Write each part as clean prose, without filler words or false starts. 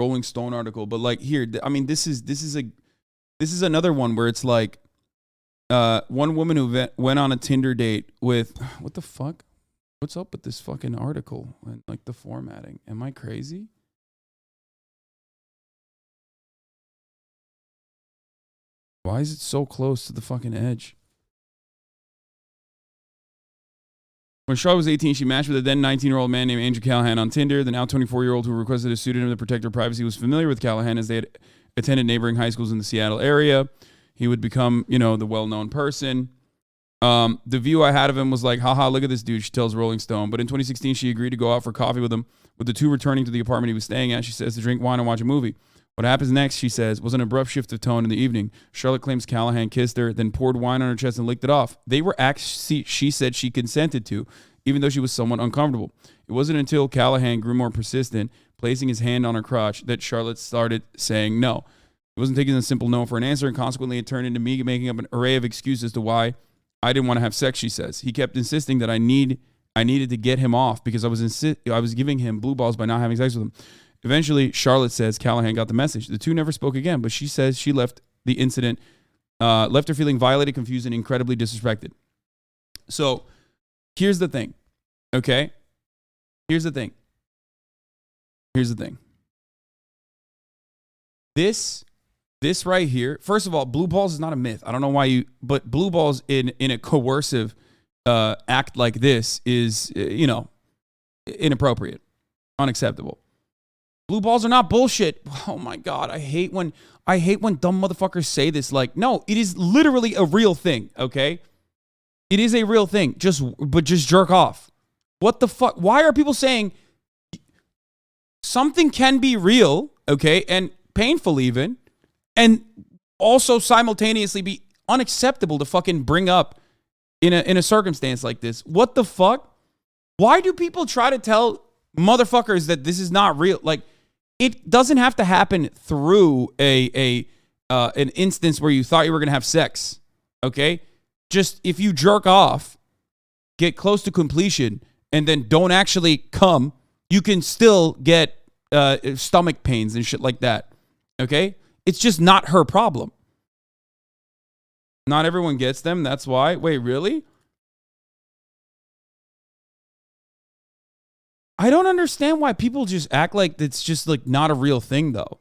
Rolling Stone article. But like here, I mean, this is another one where it's like one woman who went on a Tinder date with what the fuck? What's up with this fucking article and like the formatting? Am I crazy? Why is it so close to the fucking edge? When Charlotte was 18, she matched with a then 19-year-old man named Andrew Callaghan on Tinder. The now 24-year-old who requested a pseudonym to protect her privacy was familiar with Callaghan as they had attended neighboring high schools in the Seattle area. He would become, the well-known person. The view I had of him was like, haha, look at this dude, she tells Rolling Stone. But in 2016, she agreed to go out for coffee with him, with the two returning to the apartment he was staying at. She says to drink wine and watch a movie. What happens next, she says, was an abrupt shift of tone in the evening. Charlotte claims Callaghan kissed her, then poured wine on her chest and licked it off. They were acts she said she consented to, even though she was somewhat uncomfortable. It wasn't until Callaghan grew more persistent, placing his hand on her crotch, that Charlotte started saying no. It wasn't taking a simple no for an answer, and consequently it turned into me making up an array of excuses as to why I didn't want to have sex, she says. He kept insisting that I needed to get him off because I was giving him blue balls by not having sex with him. Eventually, Charlotte says Callaghan got the message. The two never spoke again, but she says she left the incident, left her feeling violated, confused, and incredibly disrespected. So, here's the thing, okay? Here's the thing. This right here, first of all, blue balls is not a myth. I don't know why but blue balls in a coercive act like this is, inappropriate, unacceptable. Blue balls are not bullshit. Oh my God, I hate when dumb motherfuckers say this. Like, no, it is literally a real thing. Okay, it is a real thing. Just jerk off. What the fuck? Why are people saying something can be real? Okay, and painful even, and also simultaneously be unacceptable to fucking bring up in a circumstance like this. What the fuck? Why do people try to tell motherfuckers that this is not real? Like, it doesn't have to happen through an instance where you thought you were going to have sex, okay? Just if you jerk off, get close to completion, and then don't actually come, you can still get stomach pains and shit like that, okay? It's just not her problem. Not everyone gets them, that's why. Wait, really? I don't understand why people just act like it's just like not a real thing though.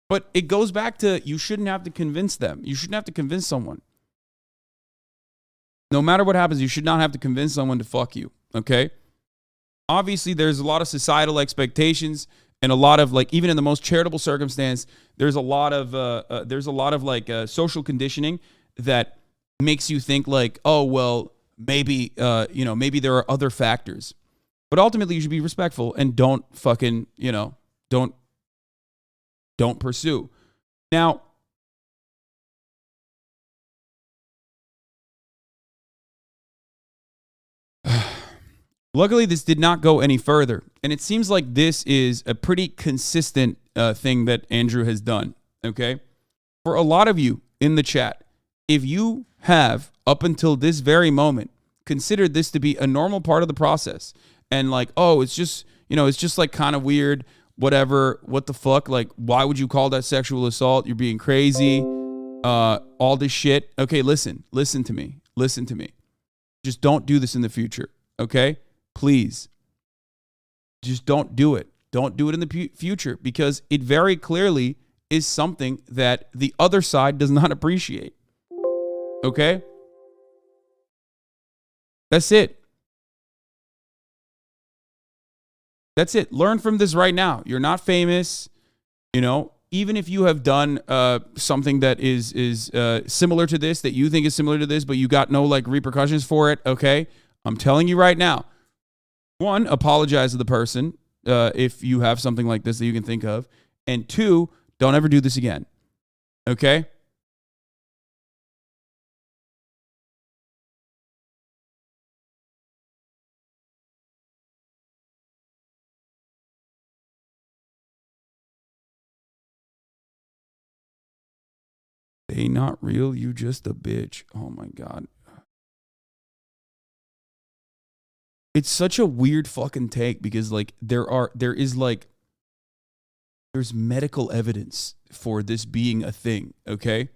But it goes back to you shouldn't have to convince them. You shouldn't have to convince someone. No matter what happens, you should not have to convince someone to fuck you, okay? Obviously, there's a lot of societal expectations and a lot of like, even in the most charitable circumstance, there's a lot of social conditioning that makes you think like, oh, well, maybe there are other factors. But ultimately, you should be respectful and don't fucking, don't pursue. Now, luckily, this did not go any further. And it seems like this is a pretty consistent thing that Andrew has done, okay? For a lot of you in the chat, if you have, up until this very moment, considered this to be a normal part of the process, and like, oh, it's just like kind of weird, whatever, what the fuck, like, why would you call that sexual assault? You're being crazy, all this shit. Okay, listen to me. Just don't do this in the future, okay? Please. Just don't do it. Don't do it in the future, because it very clearly is something that the other side does not appreciate. Okay? That's it. Learn from this right now. You're not famous. Even if you have done something that is similar to this, that you think is similar to this, but you got no like repercussions for it, okay? I'm telling you right now. One, apologize to the person if you have something like this that you can think of. And two, don't ever do this again. Okay? They not real, you just a bitch. Oh my God. It's such a weird fucking take because like there's medical evidence for this being a thing, okay?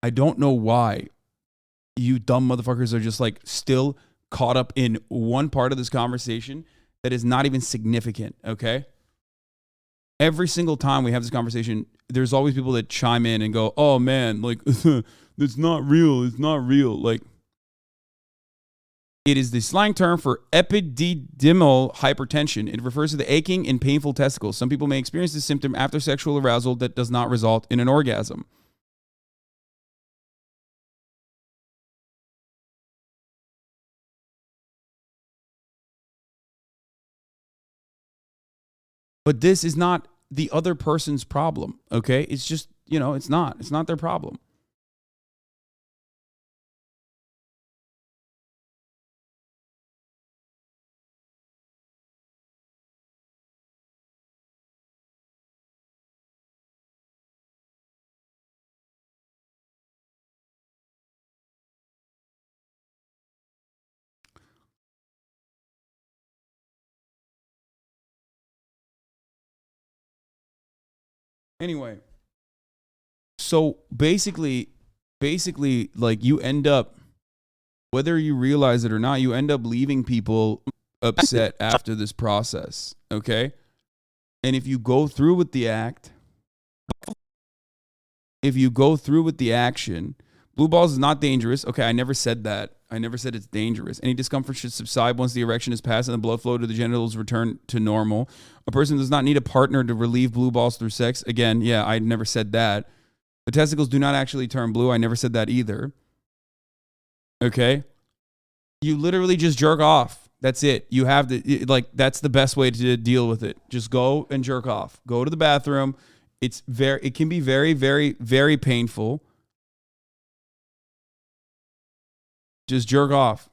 I don't know why you dumb motherfuckers are just like still caught up in one part of this conversation that is not even significant, okay? Every single time we have this conversation, there's always people that chime in and go, "Oh man, like it's not real. It's not real." Like, it is the slang term for epididymal hypertension. It refers to the aching and painful testicles. Some people may experience this symptom after sexual arousal that does not result in an orgasm. But this is not the other person's problem, okay? It's just, it's not. It's not their problem. Anyway, so basically, like you end up, whether you realize it or not, you end up leaving people upset after this process, okay? And if you go through with the action, blue balls is not dangerous. Okay, I never said that. I never said it's dangerous. Any discomfort should subside once the erection is passed and the blood flow to the genitals return to normal. A person does not need a partner to relieve blue balls through sex. Again, yeah, I never said that. The testicles do not actually turn blue. I never said that either. Okay? You literally just jerk off. That's it. You have to, like, that's the best way to deal with it. Just go and jerk off. Go to the bathroom. It can be very, very, very painful. Just jerk off.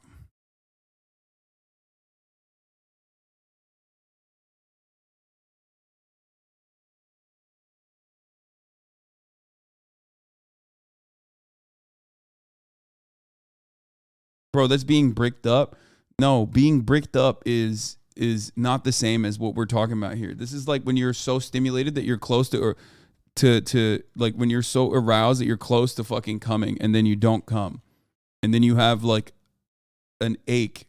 Bro, that's being bricked up. No, being bricked up is not the same as what we're talking about here. This is like when you're so stimulated that you're close to, or to like when you're so aroused that you're close to fucking coming and then you don't come. And then you have like an ache,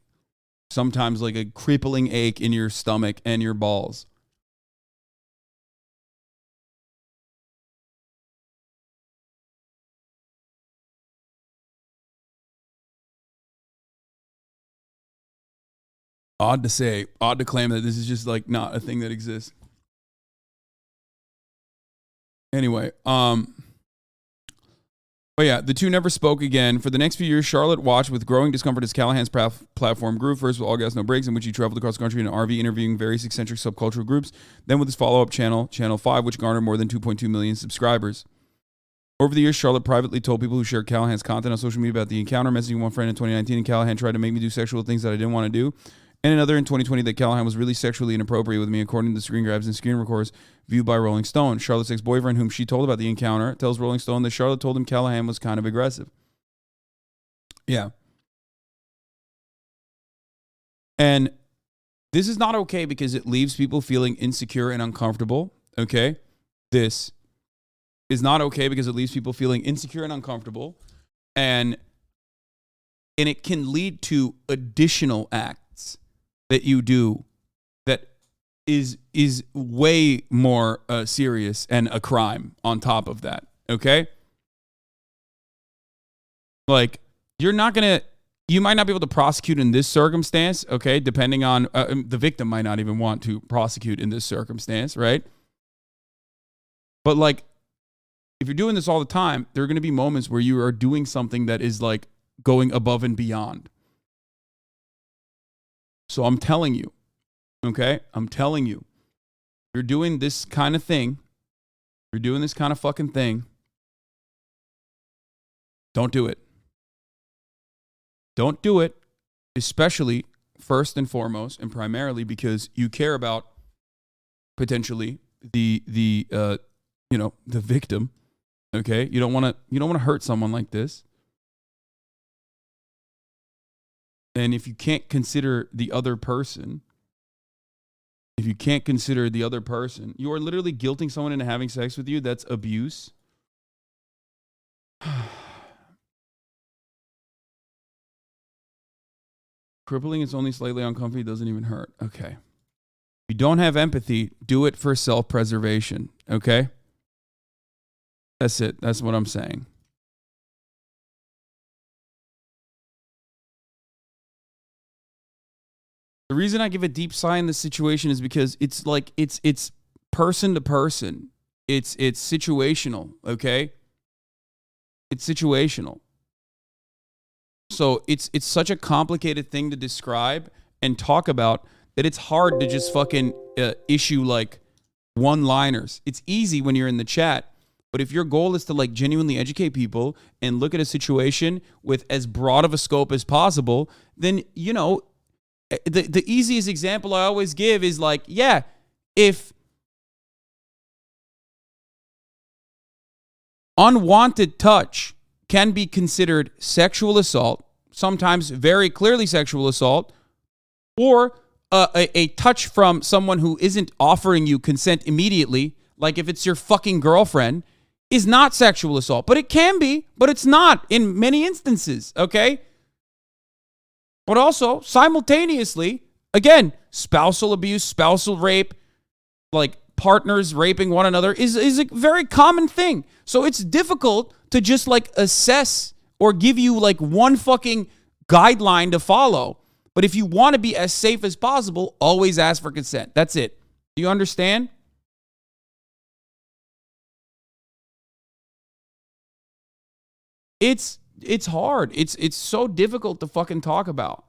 sometimes like a crippling ache in your stomach and your balls. Odd to say, odd to claim that this is just like not a thing that exists. Anyway, but yeah, the two never spoke again. For the next few years, Charlotte watched with growing discomfort as Callaghan's platform grew, first with All Gas No Breaks, in which he traveled across the country in an RV interviewing various eccentric subcultural groups, then with his follow-up channel, Channel 5, which garnered more than 2.2 million subscribers. Over the years, Charlotte privately told people who shared Callaghan's content on social media about the encounter, messaging one friend in 2019, and Callaghan tried to make me do sexual things that I didn't want to do, and another in 2020 that Callaghan was really sexually inappropriate with me, according to the screen grabs and screen records viewed by Rolling Stone. Charlotte's ex-boyfriend, whom she told about the encounter, tells Rolling Stone that Charlotte told him Callaghan was kind of aggressive. Yeah. And this is not okay because it leaves people feeling insecure and uncomfortable, okay? This is not okay because it leaves people feeling insecure and uncomfortable, and it can lead to additional acts that you do that is way more serious and a crime on top of that, okay? Like, you might not be able to prosecute in this circumstance, okay? Depending on, the victim might not even want to prosecute in this circumstance, right? But like, if you're doing this all the time, there are going to be moments where you are doing something that is like going above and beyond. So I'm telling you, okay? I'm telling you, you're doing this kind of thing. You're doing this kind of fucking thing. Don't do it. Don't do it, especially first and foremost and primarily because you care about potentially the victim. Okay? You don't want to hurt someone like this. And if you can't consider the other person, you are literally guilting someone into having sex with you. That's abuse. Crippling is only slightly uncomfortable. It doesn't even hurt. Okay. If you don't have empathy, do it for self-preservation. Okay? That's it. That's what I'm saying. The reason I give a deep sigh in this situation is because it's like it's person to person. It's situational, okay? It's situational. So it's such a complicated thing to describe and talk about that it's hard to just fucking issue like one-liners. It's easy when you're in the chat, but if your goal is to like genuinely educate people and look at a situation with as broad of a scope as possible, then you know the easiest example I always give is like, yeah, if unwanted touch can be considered sexual assault, sometimes very clearly sexual assault, or a touch from someone who isn't offering you consent immediately, like if it's your fucking girlfriend, is not sexual assault. But it can be, but it's not in many instances, okay? But also, simultaneously, again, spousal abuse, spousal rape, like partners raping one another is a very common thing. So it's difficult to just like assess or give you like one fucking guideline to follow. But if you want to be as safe as possible, always ask for consent. That's it. Do you understand? It's hard. It's so difficult to fucking talk about.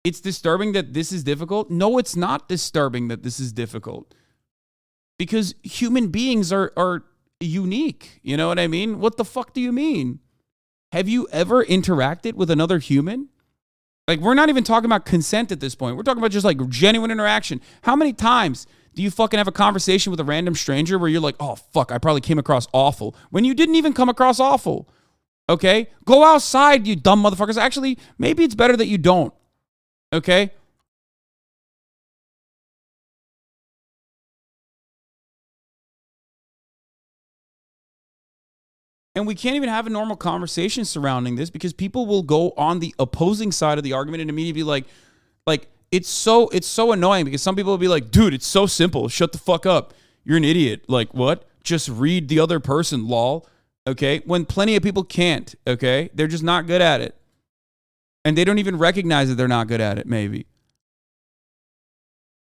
It's disturbing that this is difficult. No, it's not disturbing that this is difficult. Because human beings are unique. You know what I mean? What the fuck do you mean? Have you ever interacted with another human? Like, we're not even talking about consent at this point. We're talking about just like genuine interaction. How many times do you fucking have a conversation with a random stranger where you're like, oh, fuck, I probably came across awful, when you didn't even come across awful? Okay? Go outside, you dumb motherfuckers. Actually, maybe it's better that you don't. Okay? And we can't even have a normal conversation surrounding this because people will go on the opposing side of the argument and immediately be like it's so annoying because some people will be like, dude, it's so simple. Shut the fuck up. You're an idiot. Like, what? Just read the other person, lol. Okay? When plenty of people can't, okay? They're just not good at it. And they don't even recognize that they're not good at it, maybe.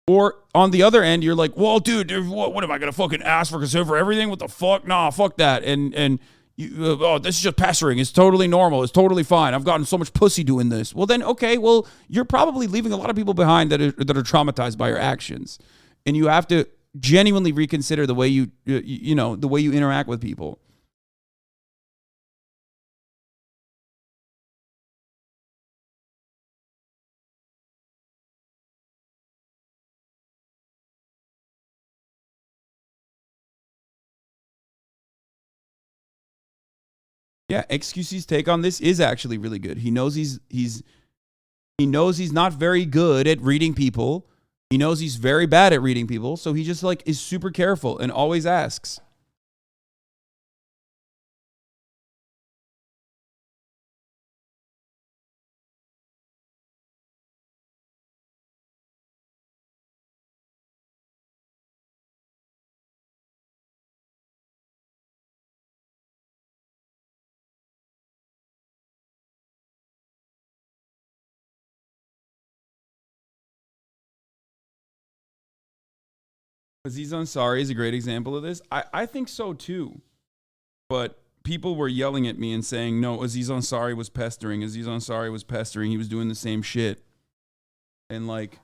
Or on the other end, you're like, well, dude, what am I going to fucking ask for consent for everything? What the fuck? Nah, fuck that. And this is just pestering. It's totally normal. It's totally fine. I've gotten so much pussy doing this. Well, then, okay, well, you're probably leaving a lot of people behind that are traumatized by your actions. And you have to genuinely reconsider the way the way you interact with people. Yeah, Accuses' take on this is actually really good. He knows he knows he's not very good at reading people. He knows he's very bad at reading people, so he just like is super careful and always asks. Aziz Ansari is a great example of this. I think so too. But people were yelling at me and saying, no, Aziz Ansari was pestering. Aziz Ansari was pestering. He was doing the same shit. And like,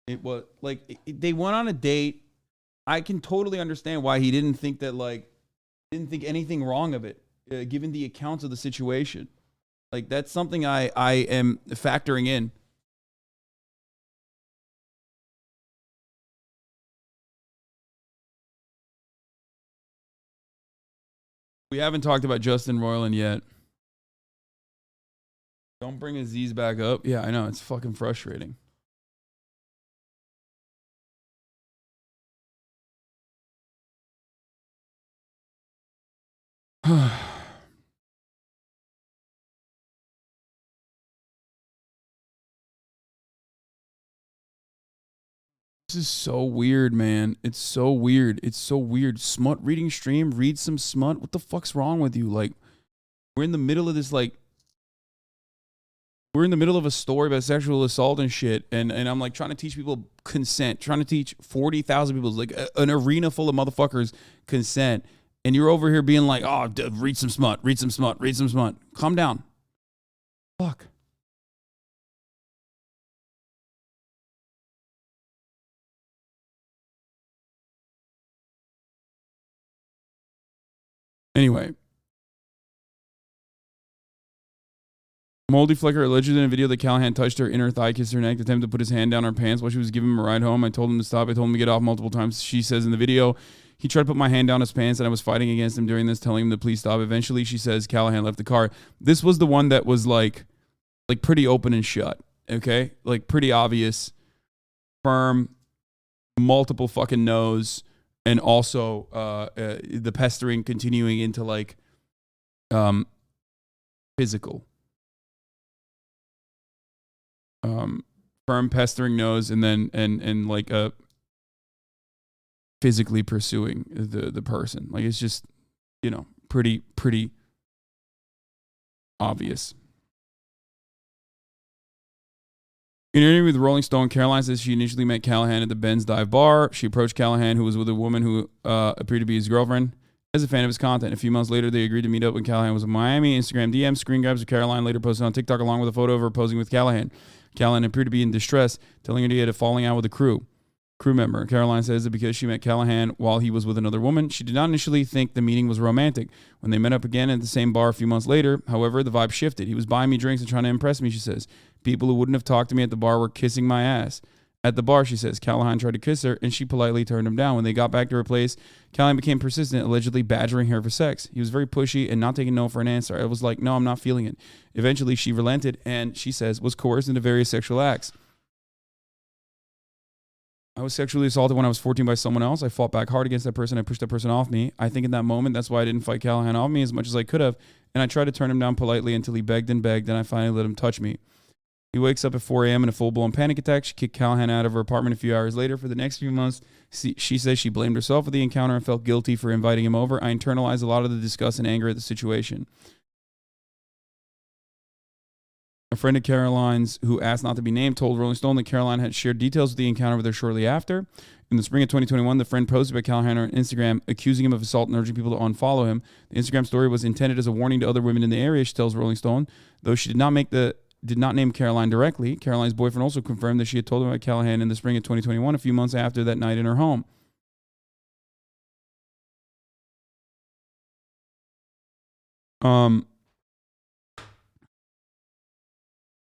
it was like, they went on a date. I can totally understand why he didn't think anything wrong of it, given the accounts of the situation. Like, that's something I am factoring in. We haven't talked about Justin Roiland yet. Don't bring Aziz back up. Yeah, I know. It's fucking frustrating. This is so weird, man. It's so weird. It's so weird. Smut reading stream. Read some smut. What the fuck's wrong with you? Like, we're in the middle of this, like, we're in the middle of a story about sexual assault and shit, and I'm like trying to teach people consent, trying to teach 40,000 people, like an arena full of motherfuckers, consent, and you're over here being like, oh, read some smut, read some smut, read some smut. Calm down. Fuck. Anyway. Moldy Flecker alleged in a video that Callaghan touched her inner thigh, kissed her neck, attempted to put his hand down her pants while she was giving him a ride home. I told him to stop. I told him to get off multiple times. She says in the video, he tried to put my hand down his pants and I was fighting against him during this, telling him to please stop. Eventually, she says Callaghan left the car. This was the one that was like pretty open and shut. Okay? Like pretty obvious, firm, multiple fucking no's, and also the pestering continuing into like physical. Firm pestering nose, and then and like physically pursuing the person. Like it's just, you know, pretty obvious. In an interview with Rolling Stone, Caroline says she initially met Callaghan at the Ben's Dive Bar. She approached Callaghan, who was with a woman who appeared to be his girlfriend, as a fan of his content. A few months later, they agreed to meet up when Callaghan was in Miami. Instagram DM screen grabs of Caroline later posted on TikTok along with a photo of her posing with Callaghan. Callaghan appeared to be in distress, telling her he had a falling out with a crew member. Caroline says that because she met Callaghan while he was with another woman, she did not initially think the meeting was romantic. When they met up again at the same bar a few months later, however, the vibe shifted. He was buying me drinks and trying to impress me, she says. People who wouldn't have talked to me at the bar were kissing my ass. At the bar, she says, Callaghan tried to kiss her, and she politely turned him down. When they got back to her place, Callaghan became persistent, allegedly badgering her for sex. He was very pushy and not taking no for an answer. I was like, no, I'm not feeling it. Eventually, she relented and, she says, was coerced into various sexual acts. I was sexually assaulted when I was 14 by someone else. I fought back hard against that person. I pushed that person off me. I think in that moment, that's why I didn't fight Callaghan off me as much as I could have. And I tried to turn him down politely until he begged, and I finally let him touch me. He wakes up at 4 a.m. in a full-blown panic attack. She kicked Callaghan out of her apartment a few hours later. For the next few months, she says she blamed herself for the encounter and felt guilty for inviting him over. I internalized a lot of the disgust and anger at the situation. A friend of Caroline's, who asked not to be named, told Rolling Stone that Caroline had shared details of the encounter with her shortly after. In the spring of 2021, the friend posted about Callaghan on Instagram, accusing him of assault and urging people to unfollow him. The Instagram story was intended as a warning to other women in the area, she tells Rolling Stone. Though she did not name Caroline directly, Caroline's boyfriend also confirmed that she had told him about Callaghan in the spring of 2021, a few months after that night in her home.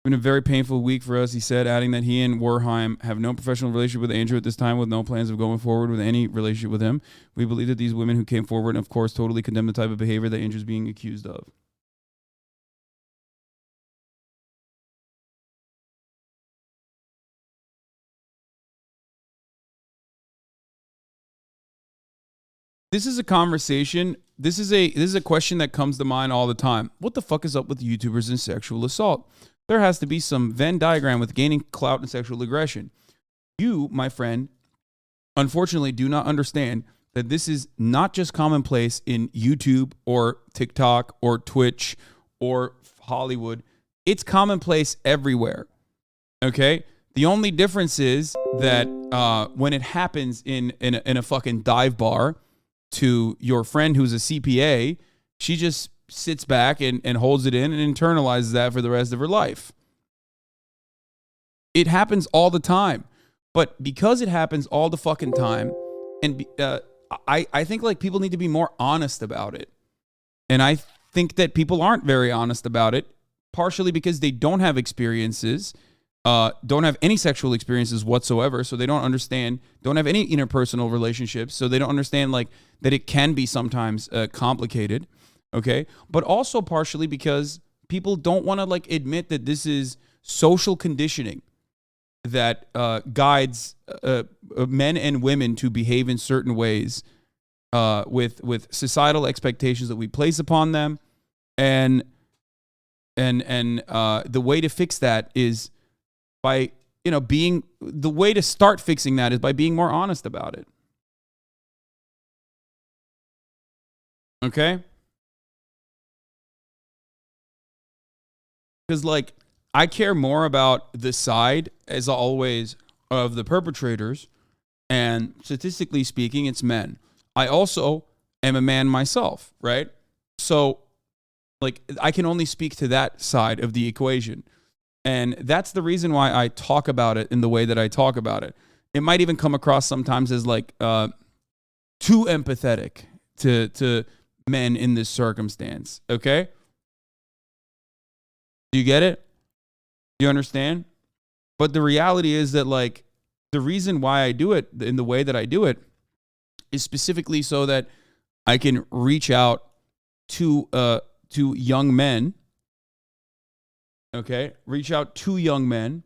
Been a very painful week for us, he said, adding that he and Werheim have no professional relationship with Andrew at this time, with no plans of going forward with any relationship with him. We believe that these women who came forward and, of course, totally condemn the type of behavior that Andrew's being accused of. This is a conversation. This is a question that comes to mind all the time. What the fuck is up with YouTubers and sexual assault? There has to be some Venn diagram with gaining clout and sexual aggression. You, my friend, unfortunately do not understand that this is not just commonplace in YouTube or TikTok or Twitch or Hollywood. It's commonplace everywhere. Okay? The only difference is that when it happens in a fucking dive bar to your friend who's a CPA, she just sits back and holds it in and internalizes that for the rest of her life. It happens all the time. But because it happens all the fucking time, and I think like people need to be more honest about it. And I think that people aren't very honest about it, partially because they don't have experiences, don't have any sexual experiences whatsoever, so they don't understand, don't have any interpersonal relationships, so they don't understand like that it can be sometimes complicated. Okay, but also partially because people don't want to like admit that this is social conditioning that guides men and women to behave in certain ways with societal expectations that we place upon them, and the way to fix that is by the way to start fixing that is by being more honest about it. Okay? Because like I care more about the side, as always, of the perpetrators, and statistically speaking, it's men. I also am a man myself, right? So like I can only speak to that side of the equation. And that's the reason why I talk about it in the way that I talk about it. It might even come across sometimes as like too empathetic to men in this circumstance. Okay? Do you get it? Do you understand? But the reality is that like the reason why I do it in the way that I do it is specifically so that I can reach out to young men. Okay, reach out to young men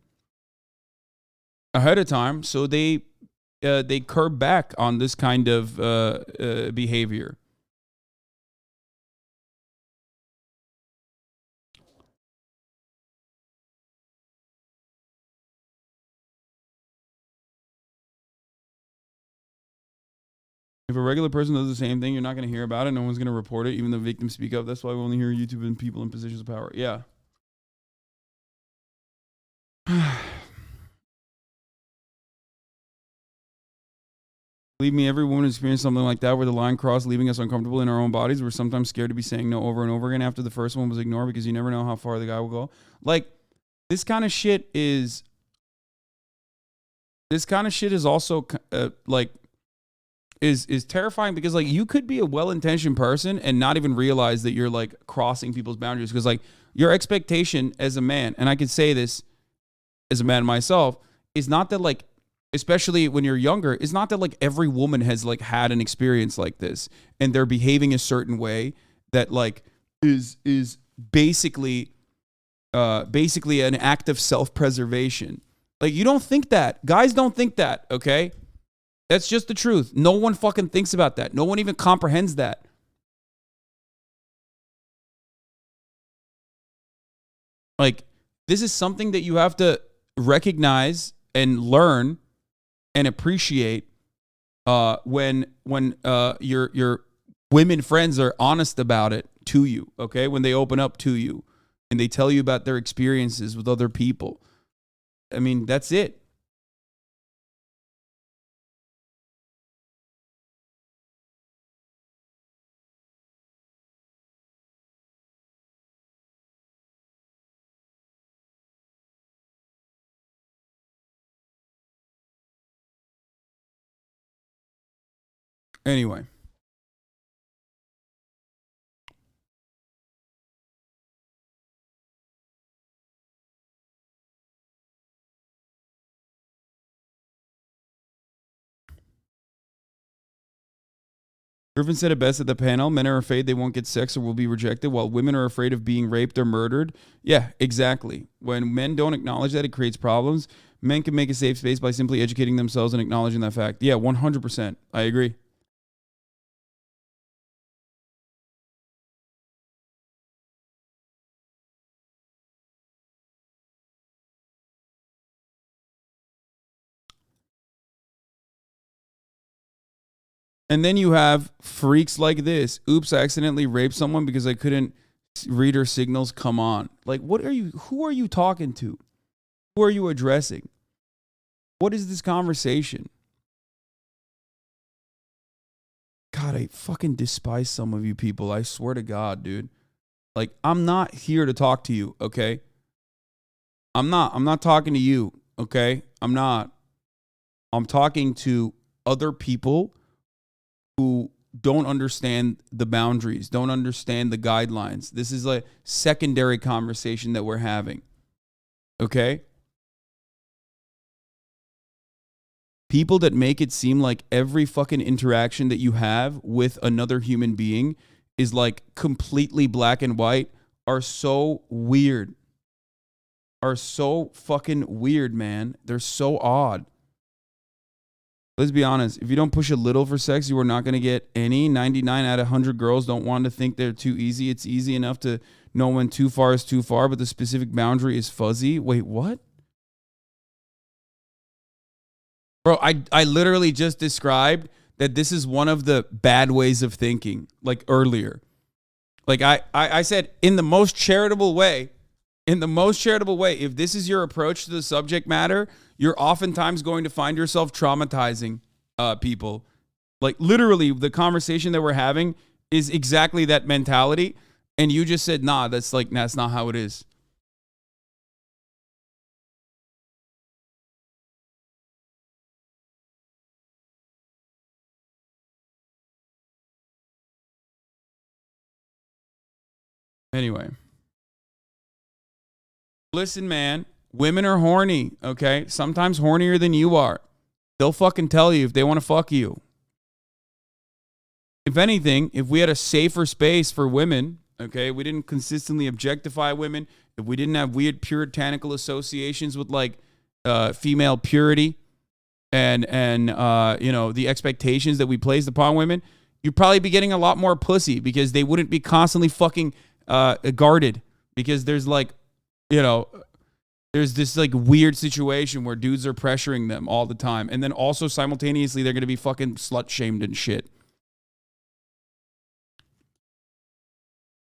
ahead of time so they curb back on this kind of behavior. If a regular person does the same thing, you're not going to hear about it. No one's going to report it, even the victims speak up. That's why we only hear YouTube and people in positions of power. Yeah. Believe me, every woman has experienced something like that where the line crossed, leaving us uncomfortable in our own bodies. We're sometimes scared to be saying no over and over again after the first one was ignored because you never know how far the guy will go. Like, this kind of shit is also like is terrifying because like you could be a well-intentioned person and not even realize that you're like crossing people's boundaries, because like your expectation as a man, and I could say this as a man myself, is not that like, especially when you're younger, is not that like every woman has like had an experience like this and they're behaving a certain way that like is basically an act of self-preservation. Like, you don't think that. Guys don't think that, okay? That's just the truth. No one fucking thinks about that. No one even comprehends that. Like, this is something that you have to recognize and learn and appreciate when your women friends are honest about it to you, okay? When they open up to you and they tell you about their experiences with other people. I mean, that's it. Anyway. Griffin said it best at the panel. Men are afraid they won't get sex or will be rejected, while women are afraid of being raped or murdered. Yeah, exactly. When men don't acknowledge that, it creates problems. Men can make a safe space by simply educating themselves and acknowledging that fact. Yeah, 100%. I agree. And then you have freaks like this. Oops, I accidentally raped someone because I couldn't read her signals. Come on. Like, who are you talking to? Who are you addressing? What is this conversation? God, I fucking despise some of you people. I swear to God, dude. Like, I'm not here to talk to you, okay? I'm not talking to you, okay? I'm not. I'm talking to other people who don't understand the boundaries, don't understand the guidelines. This is a secondary conversation that we're having. Okay? People that make it seem like every fucking interaction that you have with another human being is like completely black and white are so weird. Are so fucking weird, man. They're so odd. Let's be honest. If you don't push a little for sex, you are not going to get any. 99 out of 100 girls don't want to think they're too easy. It's easy enough to know when too far is too far, but the specific boundary is fuzzy. Wait, what? Bro, I literally just described that this is one of the bad ways of thinking, like earlier. Like I said, in the most charitable way, if this is your approach to the subject matter, you're oftentimes going to find yourself traumatizing people. Like literally the conversation that we're having is exactly that mentality. And you just said, nah, that's not how it is. Anyway. Listen, man, women are horny, okay? Sometimes hornier than you are. They'll fucking tell you if they want to fuck you. If anything, if we had a safer space for women, okay, we didn't consistently objectify women, if we didn't have weird puritanical associations with like female purity and you know, the expectations that we placed upon women, you'd probably be getting a lot more pussy because they wouldn't be constantly fucking guarded because there's like, you know, there's this like weird situation where dudes are pressuring them all the time. And then also simultaneously, they're going to be fucking slut shamed and shit.